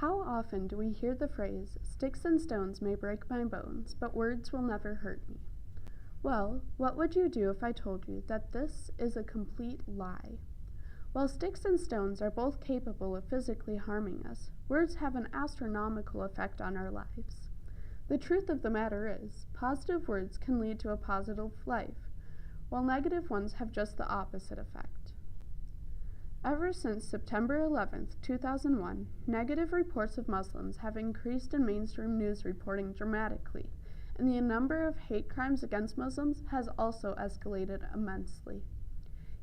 How often do we hear the phrase, "Sticks and stones may break my bones, but words will never hurt me"? Well, what would you do if I told you that this is a complete lie? While sticks and stones are both capable of physically harming us, words have an astronomical effect on our lives. The truth of the matter is, positive words can lead to a positive life, while negative ones have just the opposite effect. Ever since September 11, 2001, negative reports of Muslims have increased in mainstream news reporting dramatically, and the number of hate crimes against Muslims has also escalated immensely.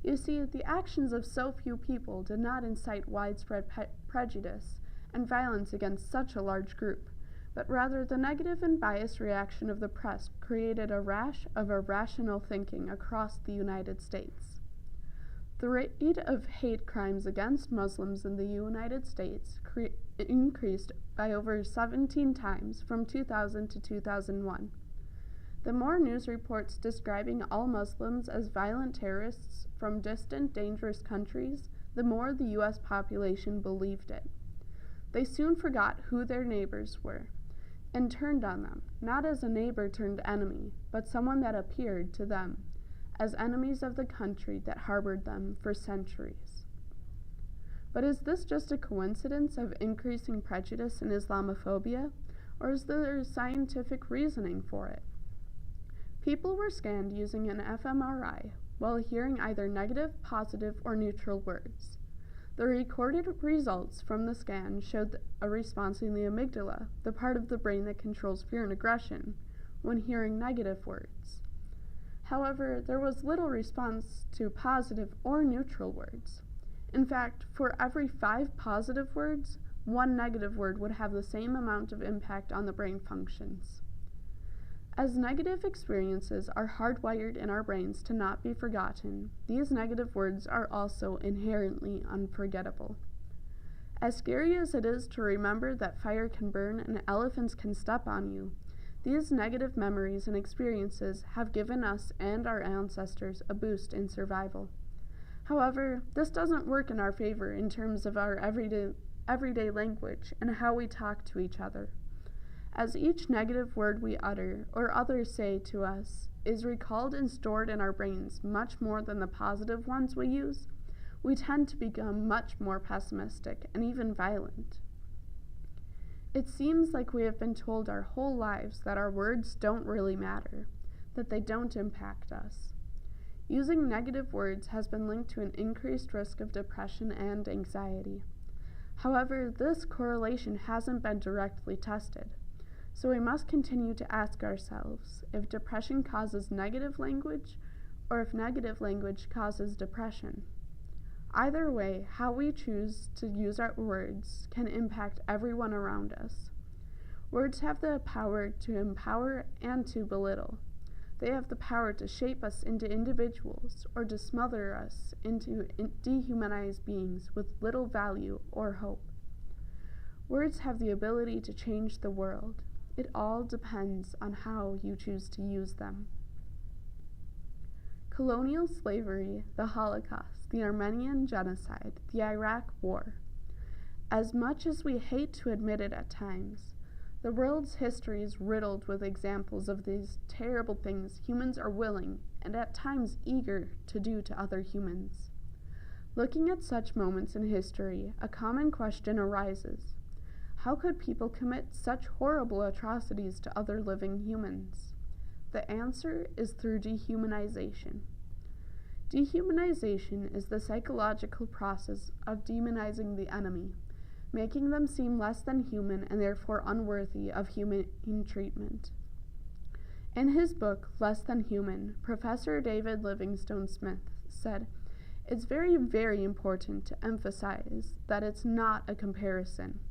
You see, the actions of so few people did not incite widespread prejudice and violence against such a large group, but rather the negative and biased reaction of the press created a rash of irrational thinking across the United States. The rate of hate crimes against Muslims in the United States increased by over 17 times from 2000 to 2001. The more news reports describing all Muslims as violent terrorists from distant, dangerous countries, the more the U.S. population believed it. They soon forgot who their neighbors were and turned on them, not as a neighbor turned enemy, but someone that appeared to them as enemies of the country that harbored them for centuries. But is this just a coincidence of increasing prejudice and Islamophobia, or is there scientific reasoning for it? People were scanned using an fMRI while hearing either negative, positive, or neutral words. The recorded results from the scan showed a response in the amygdala, the part of the brain that controls fear and aggression, when hearing negative words. However, there was little response to positive or neutral words. In fact, for every 5 positive words, 1 negative word would have the same amount of impact on the brain functions. As negative experiences are hardwired in our brains to not be forgotten, these negative words are also inherently unforgettable. As scary as it is to remember that fire can burn and elephants can step on you, these negative memories and experiences have given us and our ancestors a boost in survival. However, this doesn't work in our favor in terms of our everyday language and how we talk to each other. As each negative word we utter or others say to us is recalled and stored in our brains much more than the positive ones we use, we tend to become much more pessimistic and even violent. It seems like we have been told our whole lives that our words don't really matter, that they don't impact us. Using negative words has been linked to an increased risk of depression and anxiety. However, this correlation hasn't been directly tested, so we must continue to ask ourselves if depression causes negative language or if negative language causes depression. Either way, how we choose to use our words can impact everyone around us. Words have the power to empower and to belittle. They have the power to shape us into individuals or to smother us into dehumanized beings with little value or hope. Words have the ability to change the world. It all depends on how you choose to use them. Colonial slavery, the Holocaust, the Armenian genocide, the Iraq War. As much as we hate to admit it at times, the world's history is riddled with examples of these terrible things humans are willing and at times eager to do to other humans. Looking at such moments in history, a common question arises. How could people commit such horrible atrocities to other living humans? The answer is through dehumanization. Dehumanization is the psychological process of demonizing the enemy, making them seem less than human and therefore unworthy of humane treatment. In his book, Less Than Human, Professor David Livingstone Smith said, "It's very, very important to emphasize that it's not a comparison.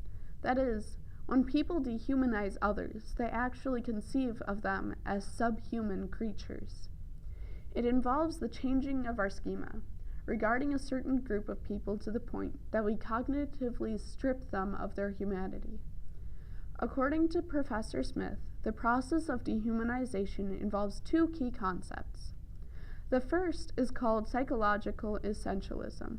That is, when people dehumanize others, they actually conceive of them as subhuman creatures. It involves the changing of our schema, regarding a certain group of people to the point that we cognitively strip them of their humanity. According to Professor Smith, the process of dehumanization involves 2 key concepts. The first is called psychological essentialism.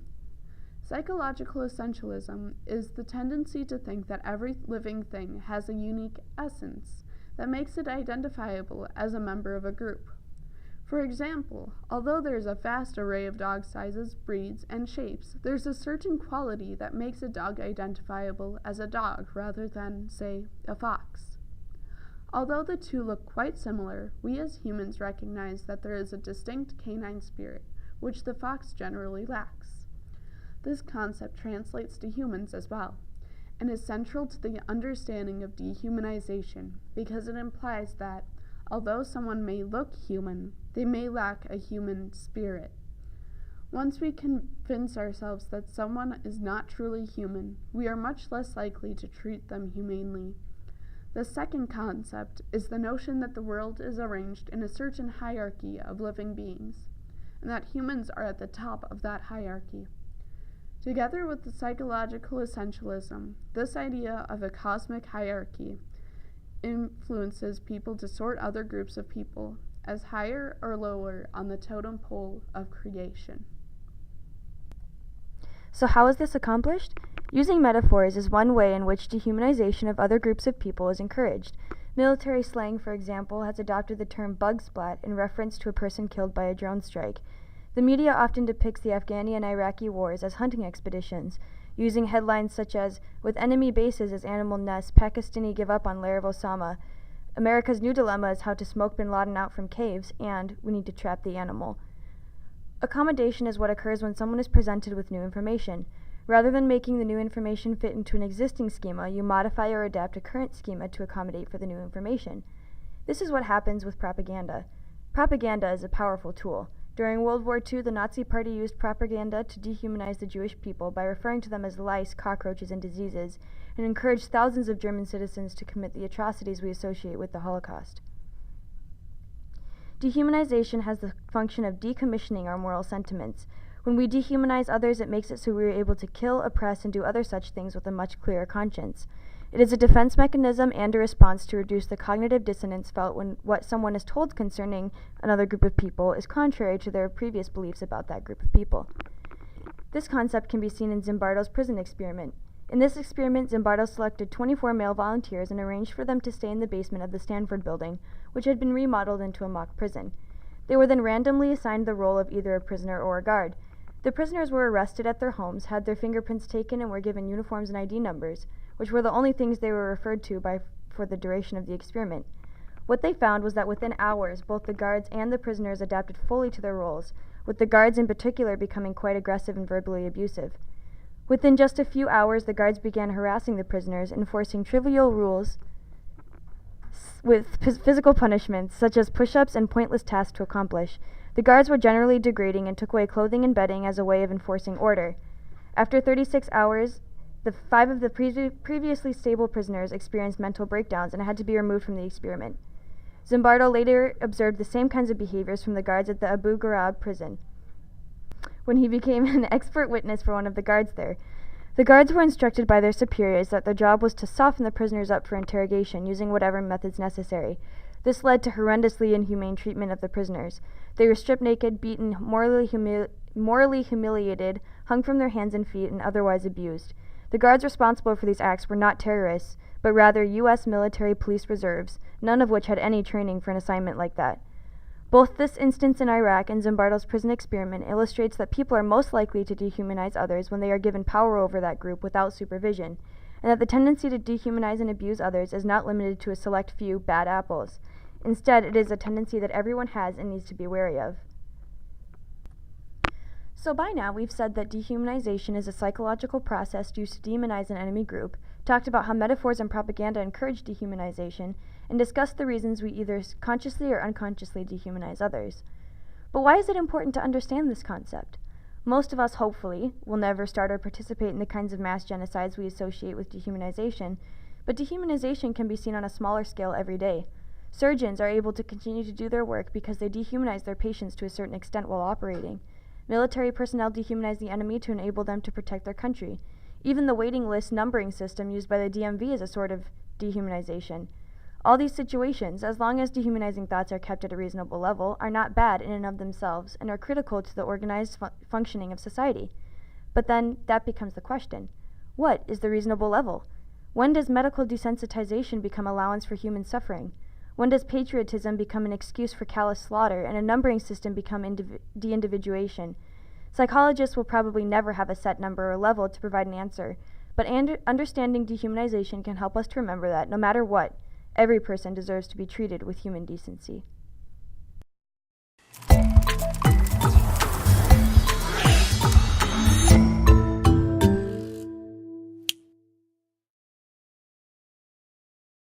Psychological essentialism is the tendency to think that every living thing has a unique essence that makes it identifiable as a member of a group. For example, although there's a vast array of dog sizes, breeds, and shapes, there's a certain quality that makes a dog identifiable as a dog rather than, say, a fox. Although the two look quite similar, we as humans recognize that there is a distinct canine spirit, which the fox generally lacks. This concept translates to humans as well, and is central to the understanding of dehumanization because it implies that, although someone may look human, they may lack a human spirit. Once we convince ourselves that someone is not truly human, we are much less likely to treat them humanely. The second concept is the notion that the world is arranged in a certain hierarchy of living beings, and that humans are at the top of that hierarchy. Together with the psychological essentialism, this idea of a cosmic hierarchy influences people to sort other groups of people as higher or lower on the totem pole of creation. So how is this accomplished? Using metaphors is one way in which dehumanization of other groups of people is encouraged. Military slang, for example, has adopted the term bug splat in reference to a person killed by a drone strike. The media often depicts the Afghani and Iraqi wars as hunting expeditions, using headlines such as, "With enemy bases as animal nests, Pakistani give up on Lair of Osama," "America's new dilemma is how to smoke bin Laden out from caves," and "We need to trap the animal." Accommodation is what occurs when someone is presented with new information. Rather than making the new information fit into an existing schema, you modify or adapt a current schema to accommodate for the new information. This is what happens with propaganda. Propaganda is a powerful tool. During World War II, the Nazi Party used propaganda to dehumanize the Jewish people by referring to them as lice, cockroaches, and diseases, and encouraged thousands of German citizens to commit the atrocities we associate with the Holocaust. Dehumanization has the function of decommissioning our moral sentiments. When we dehumanize others, it makes it so we are able to kill, oppress, and do other such things with a much clearer conscience. It is a defense mechanism and a response to reduce the cognitive dissonance felt when what someone is told concerning another group of people is contrary to their previous beliefs about that group of people. This concept can be seen in Zimbardo's prison experiment. In this experiment, Zimbardo selected 24 male volunteers and arranged for them to stay in the basement of the Stanford building, which had been remodeled into a mock prison. They were then randomly assigned the role of either a prisoner or a guard. The prisoners were arrested at their homes, had their fingerprints taken, and were given uniforms and ID numbers, which were the only things they were referred to for the duration of the experiment. What they found was that within hours, both the guards and the prisoners adapted fully to their roles, with the guards in particular becoming quite aggressive and verbally abusive. Within just a few hours, the guards began harassing the prisoners, enforcing trivial rules with physical punishments, such as push-ups and pointless tasks to accomplish. The guards were generally degrading and took away clothing and bedding as a way of enforcing order. After 36 hours, the 5 of the previously stable prisoners experienced mental breakdowns and had to be removed from the experiment. Zimbardo later observed the same kinds of behaviors from the guards at the Abu Ghraib prison, when he became an expert witness for one of the guards there. The guards were instructed by their superiors that their job was to soften the prisoners up for interrogation using whatever methods necessary. This led to horrendously inhumane treatment of the prisoners. They were stripped naked, beaten, morally humiliated, hung from their hands and feet, and otherwise abused. The guards responsible for these acts were not terrorists, but rather U.S. military police reserves, none of which had any training for an assignment like that. Both this instance in Iraq and Zimbardo's prison experiment illustrates that people are most likely to dehumanize others when they are given power over that group without supervision, and that the tendency to dehumanize and abuse others is not limited to a select few bad apples. Instead, it is a tendency that everyone has and needs to be wary of. So by now, we've said that dehumanization is a psychological process used to demonize an enemy group, talked about how metaphors and propaganda encourage dehumanization, and discussed the reasons we either consciously or unconsciously dehumanize others. But why is it important to understand this concept? Most of us, hopefully, will never start or participate in the kinds of mass genocides we associate with dehumanization, but dehumanization can be seen on a smaller scale every day. Surgeons are able to continue to do their work because they dehumanize their patients to a certain extent while operating. Military personnel dehumanize the enemy to enable them to protect their country. Even the waiting list numbering system used by the DMV is a sort of dehumanization. All these situations, as long as dehumanizing thoughts are kept at a reasonable level, are not bad in and of themselves and are critical to the organized functioning of society. But then that becomes the question. What is the reasonable level? When does medical desensitization become allowance for human suffering? When does patriotism become an excuse for callous slaughter and a numbering system become de-individuation? Psychologists will probably never have a set number or level to provide an answer, but understanding dehumanization can help us to remember that, no matter what, every person deserves to be treated with human decency.